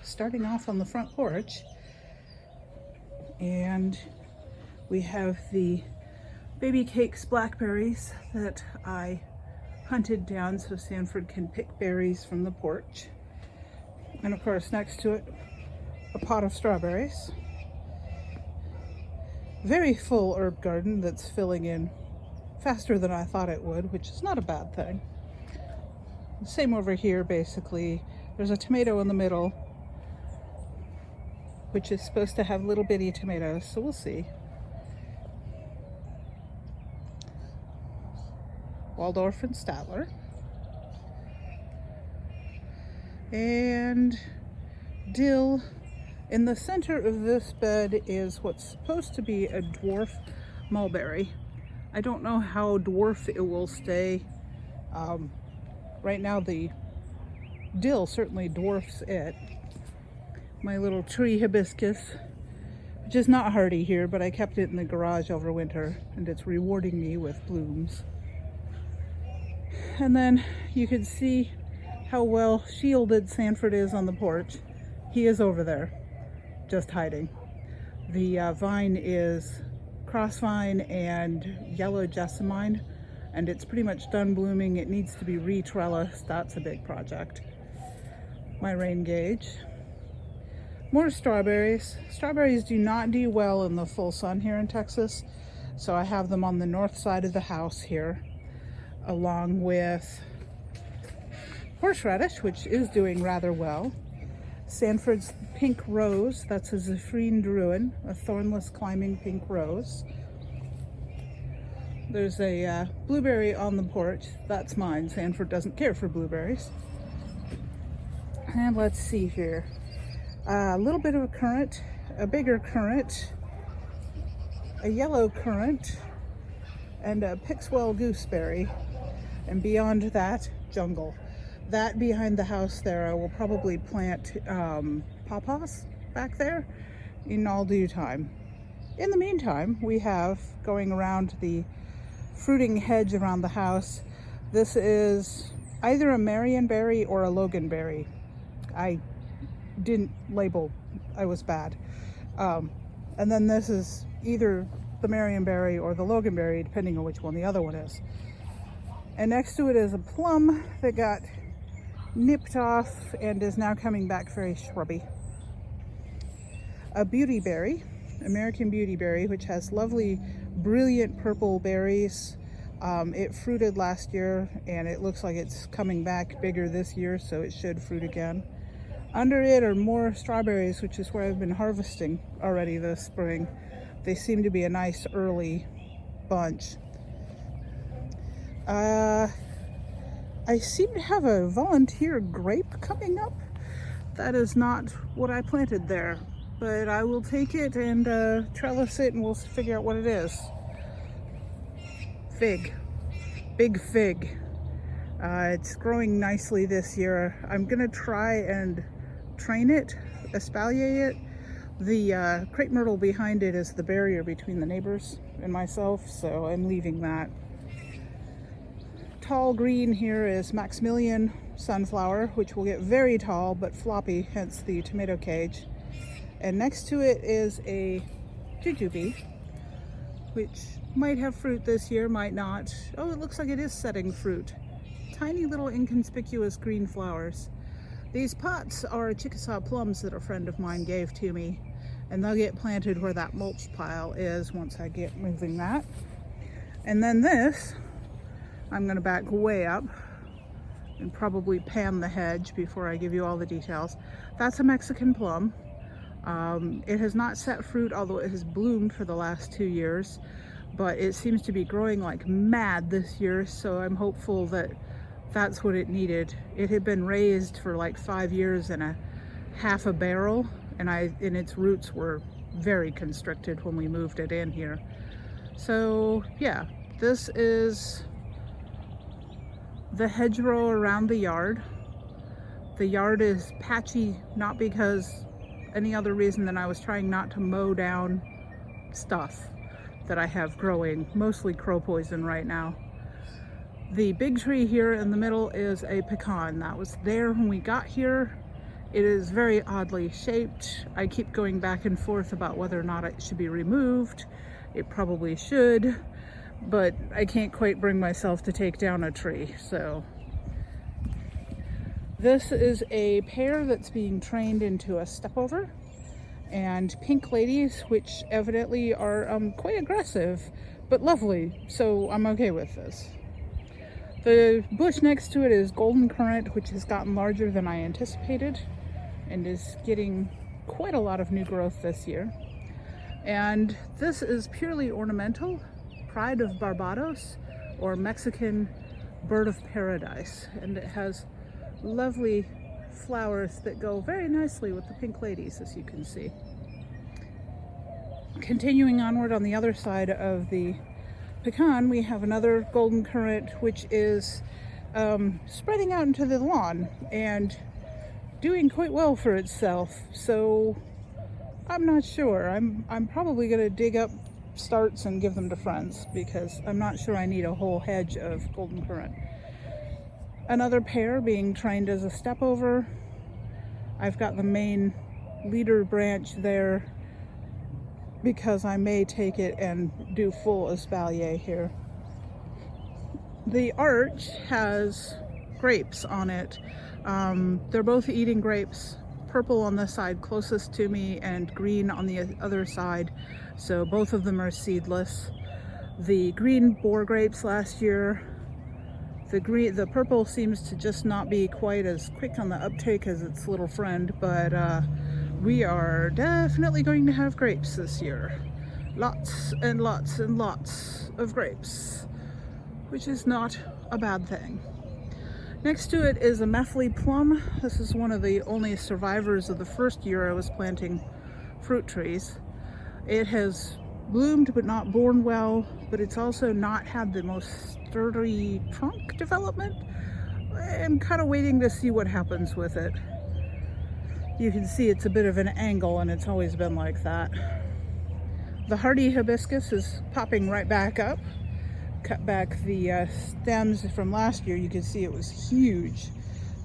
Starting off on the front porch, and we have the baby cakes blackberries that I hunted down so Sanford can pick berries from the porch. And of course, next to it, a pot of strawberries. Very full herb garden that's filling in faster than I thought it would, which is not a bad thing. Same over here, basically. There's a tomato in the middle, which is supposed to have little bitty tomatoes, so we'll see. Waldorf and Statler. And dill. In the center of this bed is what's supposed to be a dwarf mulberry. I don't know how dwarf it will stay. Right now the dill certainly dwarfs it. My little tree hibiscus, which is not hardy here, but I kept it in the garage over winter, and it's rewarding me with blooms. And then you can see how well shielded Sanford is on the porch. He is over there, just hiding. The vine is crossvine and yellow jessamine, and it's pretty much done blooming. It needs to be re-trellised. That's a big project. My rain gauge. More strawberries. Strawberries do not do well in the full sun here in Texas, so I have them on the north side of the house here, along with horseradish, which is doing rather well. Sanford's pink rose, that's a Zephrine Druin, a thornless climbing pink rose. There's a blueberry on the porch. That's mine. Sanford doesn't care for blueberries. And let's see here. A little bit of a currant, a bigger currant, a yellow currant, and a Pixwell gooseberry. And beyond that, jungle. That behind the house there, I will probably plant pawpaws back there in all due time. In the meantime, we have, going around the fruiting hedge around the house, this is either a Marionberry or a Loganberry. I didn't label, I was bad. And then this is either the Marionberry or the Loganberry, depending on which one the other one is. And next to it is a plum that got nipped off and is now coming back very shrubby. A beautyberry, American beautyberry, which has lovely, brilliant purple berries. It fruited last year, and it looks like it's coming back bigger this year, so it should fruit again. Under it are more strawberries, which is where I've been harvesting already this spring. They seem to be a nice early bunch. I seem to have a volunteer grape coming up. That is not what I planted there, but I will take it and trellis it, and we'll figure out what it is. Fig, big fig. It's growing nicely this year. I'm gonna try and train it, espalier it. The crepe myrtle behind it is the barrier between the neighbors and myself, so I'm leaving that. Tall green here is Maximilian sunflower, which will get very tall but floppy, hence the tomato cage. And next to it is a jujube, which might have fruit this year, might not. Oh, it looks like it is setting fruit. Tiny little inconspicuous green flowers. These pots are Chickasaw plums that a friend of mine gave to me, and they'll get planted where that mulch pile is once I get moving that. And then this, I'm gonna back way up and probably pan the hedge before I give you all the details. That's a Mexican plum. It has not set fruit, although it has bloomed for the last 2 years, but it seems to be growing like mad this year, so I'm hopeful that that's what it needed. It had been raised for like 5 years in a half a barrel, and its roots were very constricted when we moved it in here. So yeah, this is the hedgerow around the yard. The yard is patchy, not because any other reason than I was trying not to mow down stuff that I have growing, mostly crow poison right now. The big tree here in the middle is a pecan. That was there when we got here, It is very oddly shaped. I keep going back and forth about whether or not it should be removed. It probably should, but I can't quite bring myself to take down a tree, so. This is a pear that's being trained into a stepover, and pink ladies, which evidently are quite aggressive, but lovely, so I'm okay with this. The bush next to it is golden currant, which has gotten larger than I anticipated and is getting quite a lot of new growth this year. And this is purely ornamental, Pride of Barbados, or Mexican bird of paradise, and it has lovely flowers that go very nicely with the pink ladies, as you can see. Continuing onward on the other side of the pecan, we have another golden currant, which is spreading out into the lawn and doing quite well for itself. So I'm not sure. I'm probably going to dig up starts and give them to friends, because I'm not sure I need a whole hedge of golden currant. Another pear being trained as a stepover. I've got the main leader branch there because I may take it and do full espalier here. The arch has grapes on it. They're both eating grapes, purple on the side closest to me and green on the other side, so both of them are seedless. The green bore grapes last year. The purple seems to just not be quite as quick on the uptake as its little friend, but we are definitely going to have grapes this year. Lots and lots and lots of grapes, which is not a bad thing. Next to it is a methley plum. This is one of the only survivors of the first year I was planting fruit trees. It has bloomed but not borne well, but it's also not had the most sturdy trunk development. I'm kind of waiting to see what happens with it. You can see it's a bit of an angle, and it's always been like that. The hardy hibiscus is popping right back up. Cut back the stems from last year. You can see it was huge.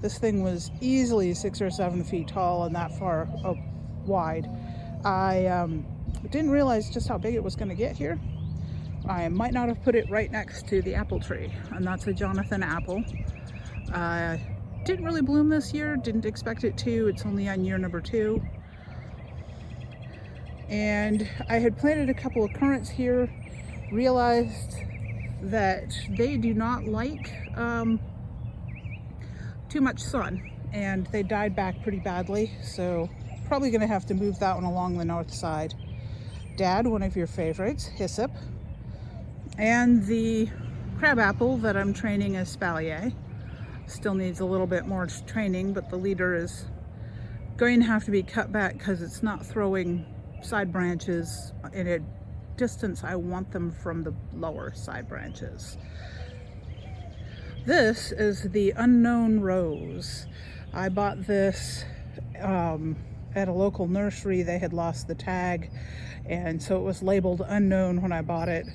This thing was easily 6 or 7 feet tall and that far wide. I didn't realize just how big it was going to get here. I might not have put it right next to the apple tree, and that's a Jonathan apple. Didn't really bloom this year, didn't expect it to. It's only on year number 2. And I had planted a couple of currants here, realized that they do not like too much sun, and they died back pretty badly, so probably going to have to move that one along the north side. Dad, one of your favorites, hyssop, and the crabapple that I'm training as espalier. Still needs a little bit more training, but the leader is going to have to be cut back because it's not throwing side branches in a distance I want them from the lower side branches. This is the unknown rose. I bought this at a local nursery. They had lost the tag, and so it was labeled unknown when I bought it,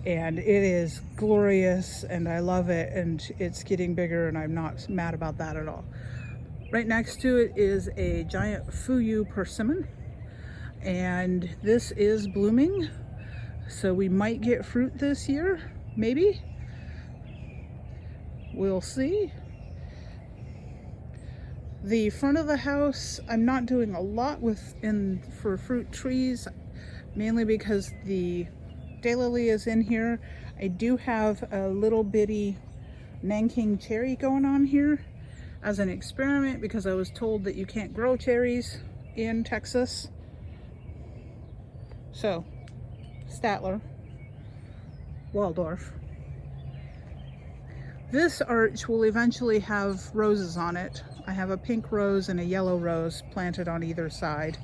and it is glorious and I love it, and it's getting bigger, and I'm not mad about that at all. Right next to it is a giant fuyu persimmon, and this is blooming, so we might get fruit this year, maybe. We'll see. The front of the house, I'm not doing a lot for fruit trees, mainly because the daylily is in here. I do have a little bitty Nanking cherry going on here as an experiment, because I was told that you can't grow cherries in Texas. So, Statler, Waldorf. This arch will eventually have roses on it. I have a pink rose and a yellow rose planted on either side.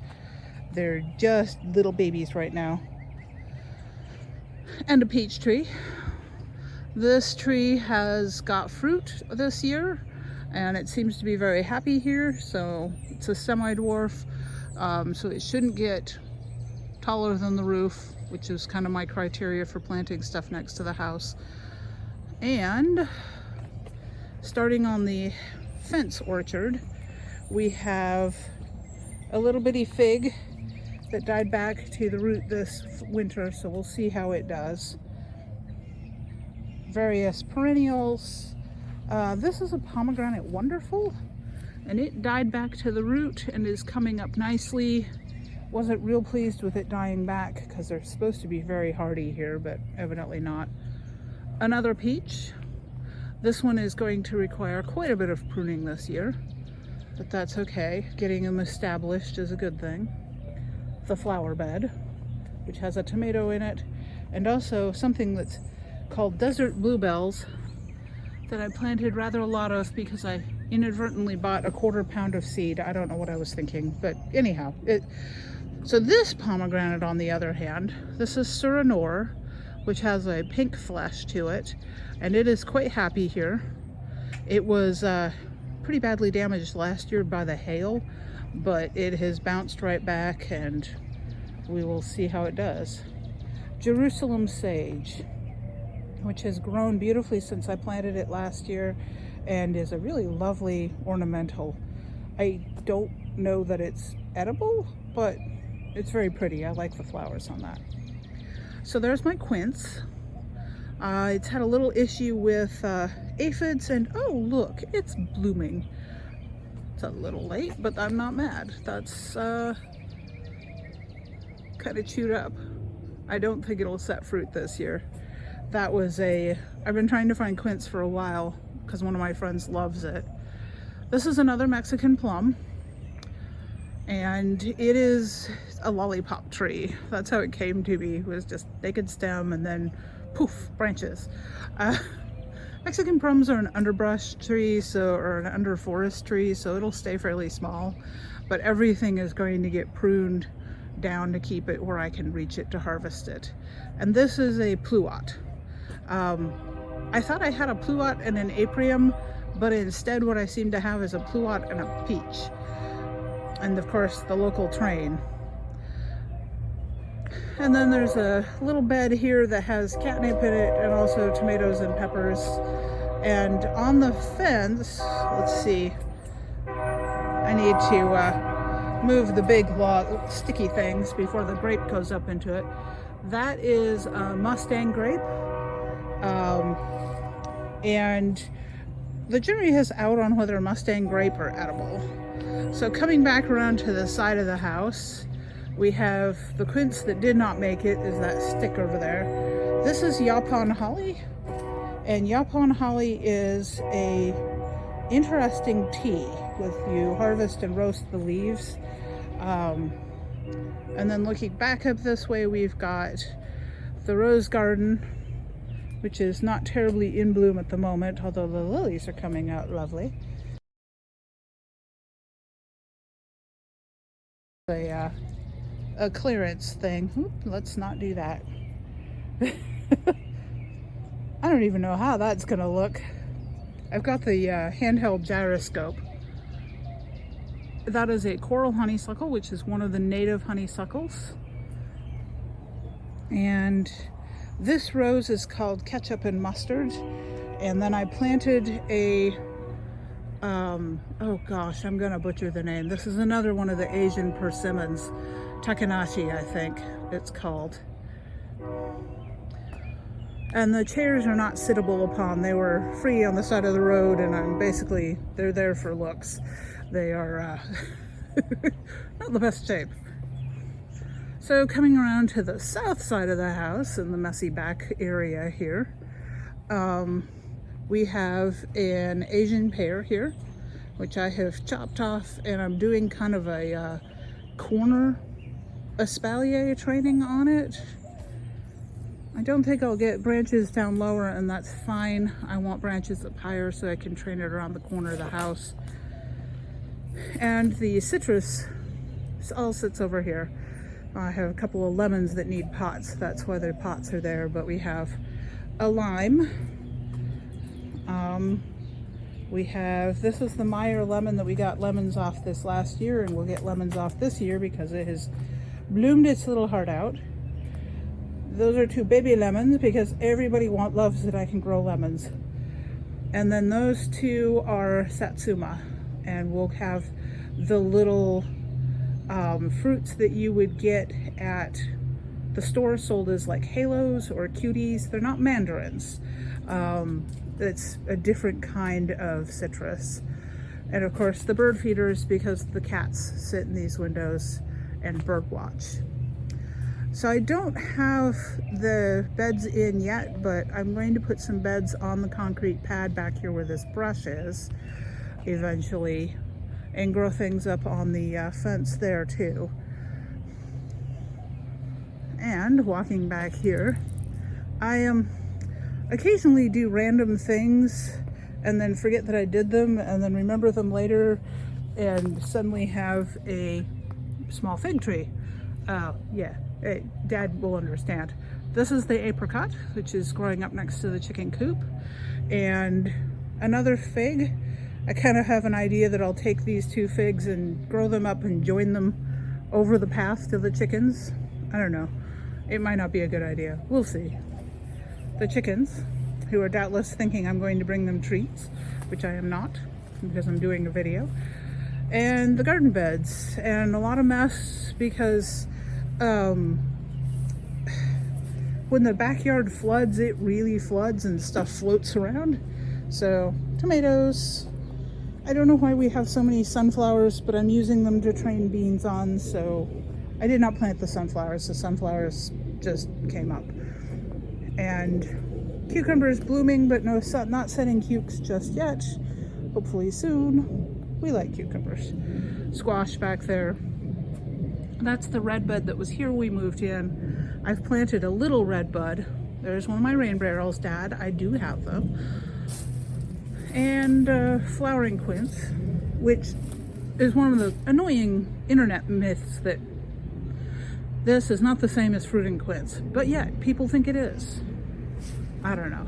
They're just little babies right now. And a peach tree. This tree has got fruit this year, and it seems to be very happy here. So it's a semi-dwarf, so it shouldn't get taller than the roof, which is kind of my criteria for planting stuff next to the house. And starting on the fence orchard, We have a little bitty fig that died back to the root this winter, so we'll see how it does. Various perennials. This is a pomegranate wonderful, and it died back to the root and is coming up nicely. Wasn't real pleased with it dying back because they're supposed to be very hardy here, but evidently not. Another peach. This one is going to require quite a bit of pruning this year, but that's okay. Getting them established is a good thing. The flower bed, which has a tomato in it, and also something that's called desert bluebells that I planted rather a lot of because I inadvertently bought a 1/4 pound of seed. I don't know what I was thinking, but anyhow. So this pomegranate, on the other hand, this is Surinor, which has a pink flesh to it, and it is quite happy here. It was pretty badly damaged last year by the hail, but it has bounced right back, and we will see how it does. Jerusalem sage, which has grown beautifully since I planted it last year and is a really lovely ornamental. I don't know that it's edible, but it's very pretty. I like the flowers on that. So there's my quince. It's had a little issue with aphids, and oh look, it's blooming. It's a little late, but I'm not mad. That's kind of chewed up. I don't think it'll set fruit this year. That was I've been trying to find quince for a while because one of my friends loves it. This is another Mexican plum, and it is a lollipop tree. That's how it came to be. It was just naked stem and then poof, branches. Mexican plums are an underbrush tree, or an underforest tree, so it'll stay fairly small, but everything is going to get pruned down to keep it where I can reach it to harvest it. And this is a pluot. I thought I had a pluot and an aprium, but instead what I seem to have is a pluot and a peach. And of course the local train. And then there's a little bed here that has catnip in it, and also tomatoes and peppers. And on the fence, let's see, I need to move the big sticky things before the grape goes up into it. That is a Mustang grape. And the jury is out on whether Mustang grape are edible. So coming back around to the side of the house, we have the quince that did not make it, is that stick over there. This is Japan holly, and Japan holly is a interesting tea. You harvest and roast the leaves. And then looking back up this way, we've got the rose garden, which is not terribly in bloom at the moment, although the lilies are coming out lovely. A clearance thing. Oop, let's not do that. I don't even know how that's gonna look. I've got the handheld gyroscope. That is a coral honeysuckle, which is one of the native honeysuckles. And this rose is called ketchup and mustard. And then I planted a, oh gosh, I'm gonna butcher the name. This is another one of the Asian persimmons. Takanashi, I think it's called. And the chairs are not sittable upon. They were free on the side of the road, and they're there for looks. They are not the best shape. So coming around to the south side of the house, in the messy back area here, we have an Asian pear here, which I have chopped off, and I'm doing kind of a corner espalier training on it. I don't think I'll get branches down lower, and that's fine. I want branches up higher so I can train it around the corner of the house. And the citrus all sits over here. I have a couple of lemons that need pots. That's why the pots are there. But we have a lime. This is the Meyer lemon that we got lemons off this last year, and we'll get lemons off this year because it has bloomed its little heart out. Those are 2 baby lemons because everybody loves that I can grow lemons. And then those 2 are Satsuma, and we'll have the little fruits that you would get at the store sold as like halos or cuties. They're not mandarins. It's a different kind of citrus. And of course the bird feeders, because the cats sit in these windows and bird watch. So I don't have the beds in yet, but I'm going to put some beds on the concrete pad back here where this brush is eventually, and grow things up on the fence there too. And walking back here, I occasionally do random things and then forget that I did them, and then remember them later and suddenly have a small fig tree. Yeah, Dad will understand. This is the apricot, which is growing up next to the chicken coop, and another fig. I kind of have an idea that I'll take these two figs and grow them up and join them over the path to the chickens. I don't know. It might not be a good idea. We'll see. The chickens, who are doubtless thinking I'm going to bring them treats, which I am not, because I'm doing a video. And the garden beds, and a lot of mess because when the backyard floods, it really floods and stuff floats around. So tomatoes. I don't know why we have so many sunflowers, but I'm using them to train beans on, so I did not plant the sunflowers. The sunflowers just came up. And cucumbers blooming, but no, not setting cukes just yet. Hopefully soon. We like cucumbers. Squash back there. That's the red bud that was here when we moved in. I've planted a little red bud. There's one of my rain barrels, Dad. I do have them. And flowering quince, which is one of the annoying internet myths that this is not the same as fruiting quince, but yet people think it is. I don't know.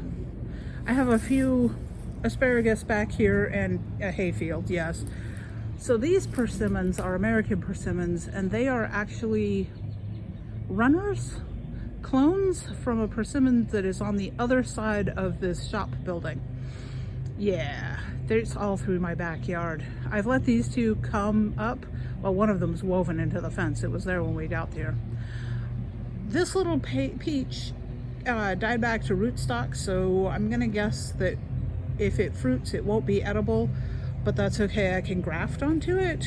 I have a few asparagus back here and a hayfield, yes. So these persimmons are American persimmons, and they are actually runners, clones from a persimmon that is on the other side of this shop building. Yeah, it's all through my backyard. I've let these two come up. Well, one of them's woven into the fence. It was there when we got there. This little peach died back to rootstock, so I'm gonna guess that if it fruits, it won't be edible, but that's okay. I can graft onto it.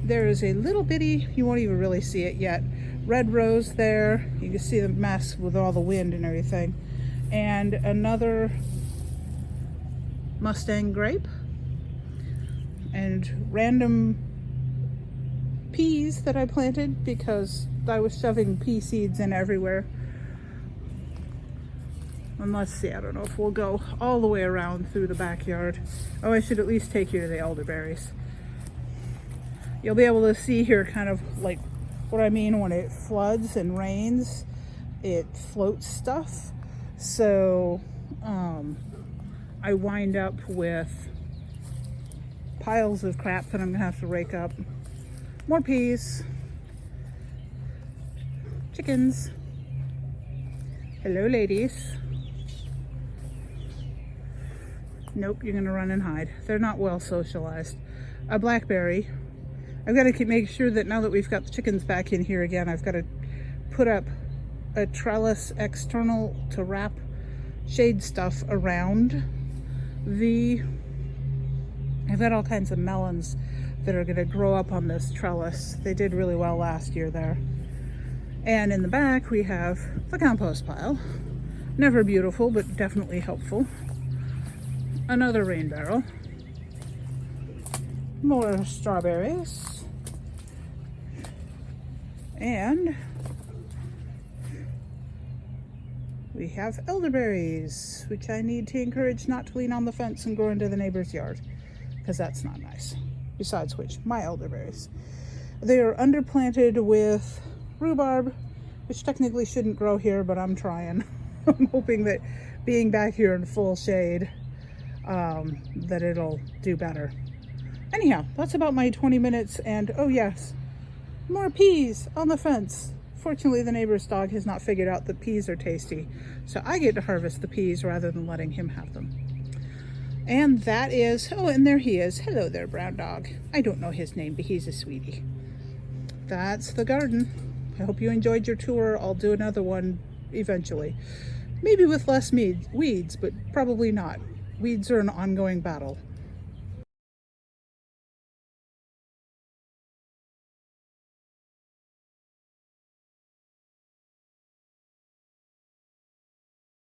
There is a little bitty, you won't even really see it yet, red rose there. You can see the mess with all the wind and everything. And another Mustang grape, and random peas that I planted because I was shoving pea seeds in everywhere. And let's see, I don't know if we'll go all the way around through the backyard. Oh, I should at least take you to the elderberries. You'll be able to see here kind of like what I mean when it floods and rains. It floats stuff. So, I wind up with piles of crap that I'm gonna have to rake up. More peas. Chickens. Hello, ladies. Nope, you're gonna run and hide. They're not well socialized. A blackberry. I've got to make sure that now that we've got the chickens back in here again, I've got to put up a trellis external to wrap shade stuff around I've got all kinds of melons that are going to grow up on this trellis. They did really well last year there. And in the back we have the compost pile. Never beautiful, but definitely helpful. Another rain barrel. More strawberries. And we have elderberries, which I need to encourage not to lean on the fence and grow into the neighbor's yard, because that's not nice. Besides which, my elderberries. They are underplanted with rhubarb, which technically shouldn't grow here, but I'm trying. I'm hoping that being back here in full shade, that it'll do better. Anyhow, that's about my 20 minutes, and oh yes, more peas on the fence. Fortunately, the neighbor's dog has not figured out that peas are tasty, so I get to harvest the peas rather than letting him have them. And that is, oh, and there he is. Hello there, brown dog. I don't know his name, but he's a sweetie. That's the garden. I hope you enjoyed your tour. I'll do another one eventually. Maybe with less weeds, but probably not. Weeds are an ongoing battle.